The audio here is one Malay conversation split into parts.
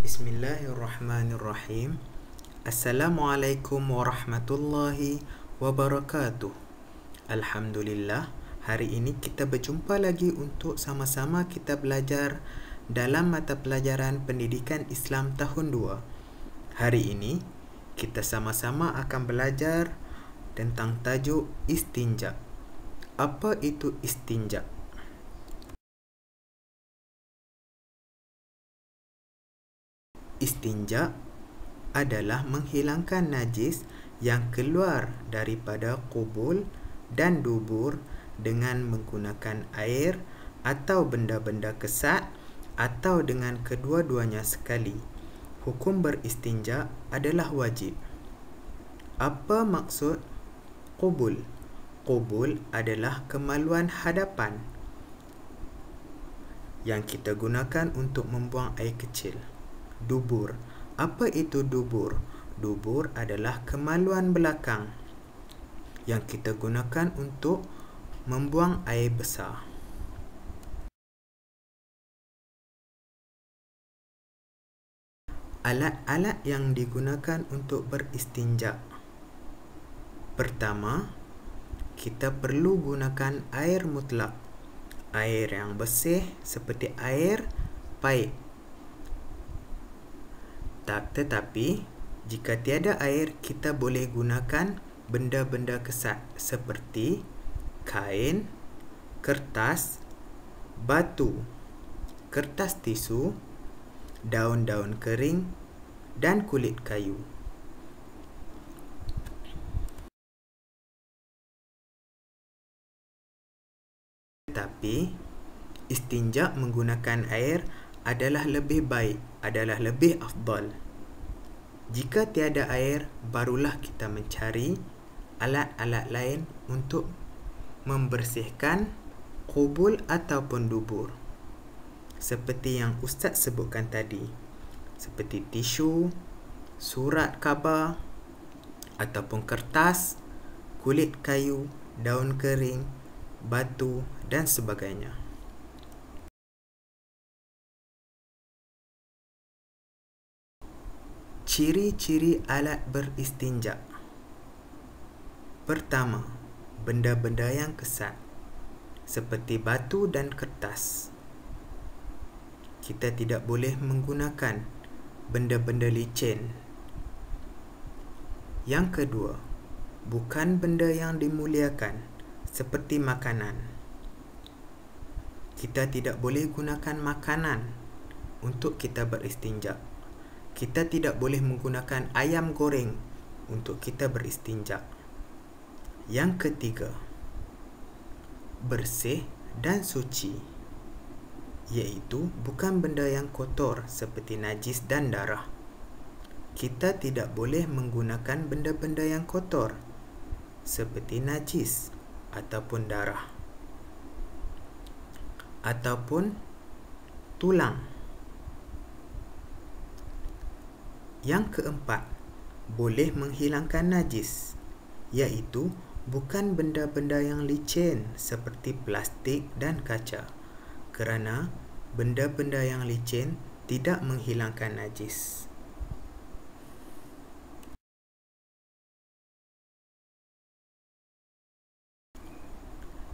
Bismillahirrahmanirrahim. Assalamualaikum warahmatullahi wabarakatuh. Alhamdulillah, hari ini kita berjumpa lagi untuk sama-sama kita belajar dalam mata pelajaran Pendidikan Islam tahun 2. Hari ini kita sama-sama akan belajar tentang tajuk istinja. Apa itu istinja? Istinja adalah menghilangkan najis yang keluar daripada qubul dan dubur dengan menggunakan air atau benda-benda kesat atau dengan kedua-duanya sekali. Hukum beristinja adalah wajib. Apa maksud qubul? Qubul adalah kemaluan hadapan yang kita gunakan untuk membuang air kecil. Dubur. Apa itu dubur? Dubur adalah kemaluan belakang yang kita gunakan untuk membuang air besar. Alat-alat yang digunakan untuk beristinja. Pertama, kita perlu gunakan air mutlak. Air yang bersih seperti air paip. Tetapi, jika tiada air, kita boleh gunakan benda-benda kesat seperti kain, kertas, batu, kertas tisu, daun-daun kering dan kulit kayu. Tetapi, istinja menggunakan air adalah lebih baik, adalah lebih afdal. Jika tiada air, barulah kita mencari alat-alat lain untuk membersihkan qubul ataupun dubur. Seperti yang Ustaz sebutkan tadi, seperti tisu, surat khabar ataupun kertas, kulit kayu, daun kering, batu dan sebagainya. Ciri-ciri alat beristinja. Pertama, benda-benda yang kesat seperti batu dan kertas. Kita tidak boleh menggunakan benda-benda licin. Yang kedua, bukan benda yang dimuliakan seperti makanan. Kita tidak boleh gunakan makanan untuk kita beristinja. Kita tidak boleh menggunakan ayam goreng untuk kita beristinja. Yang ketiga, bersih dan suci, iaitu bukan benda yang kotor seperti najis dan darah. Kita tidak boleh menggunakan benda-benda yang kotor seperti najis ataupun darah ataupun tulang. Yang keempat, boleh menghilangkan najis, iaitu bukan benda-benda yang licin seperti plastik dan kaca, kerana benda-benda yang licin tidak menghilangkan najis.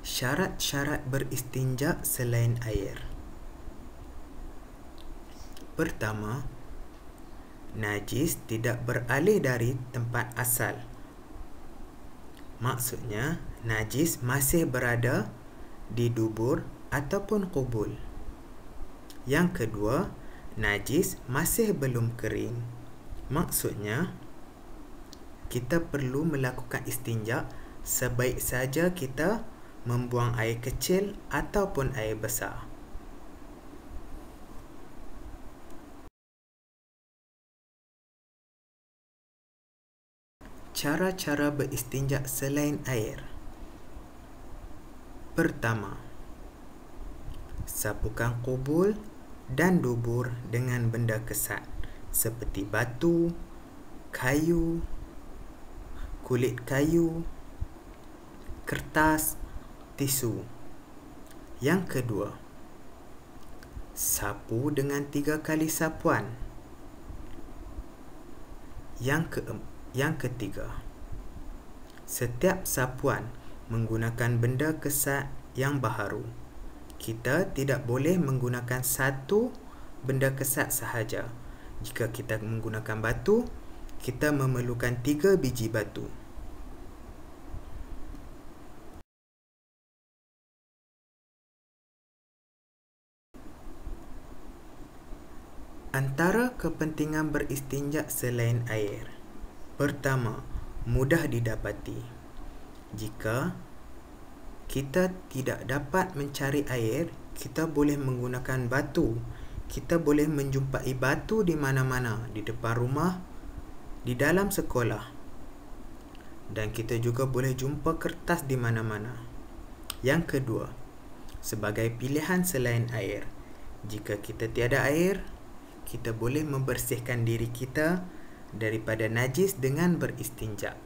Syarat-syarat beristinja selain air. Pertama, najis tidak beralih dari tempat asal. Maksudnya, najis masih berada di dubur ataupun qubul. Yang kedua, najis masih belum kering. Maksudnya, kita perlu melakukan istinja sebaik saja kita membuang air kecil ataupun air besar. Cara-cara beristinja selain air. Pertama, sapukan qubul dan dubur dengan benda kesat seperti batu, kayu, kulit kayu, kertas, tisu. Yang kedua, sapu dengan 3 kali sapuan Yang ketiga, setiap sapuan menggunakan benda kesat yang baharu. Kita tidak boleh menggunakan satu benda kesat sahaja. Jika kita menggunakan batu, kita memerlukan 3 biji batu. Antara kepentingan beristinja selain air. Pertama, mudah didapati. Jika kita tidak dapat mencari air, kita boleh menggunakan batu. Kita boleh menjumpai batu di mana-mana, di depan rumah, di dalam sekolah. Dan kita juga boleh jumpa kertas di mana-mana. Yang kedua, sebagai pilihan selain air. Jika kita tiada air, kita boleh membersihkan diri kita daripada najis dengan beristinja.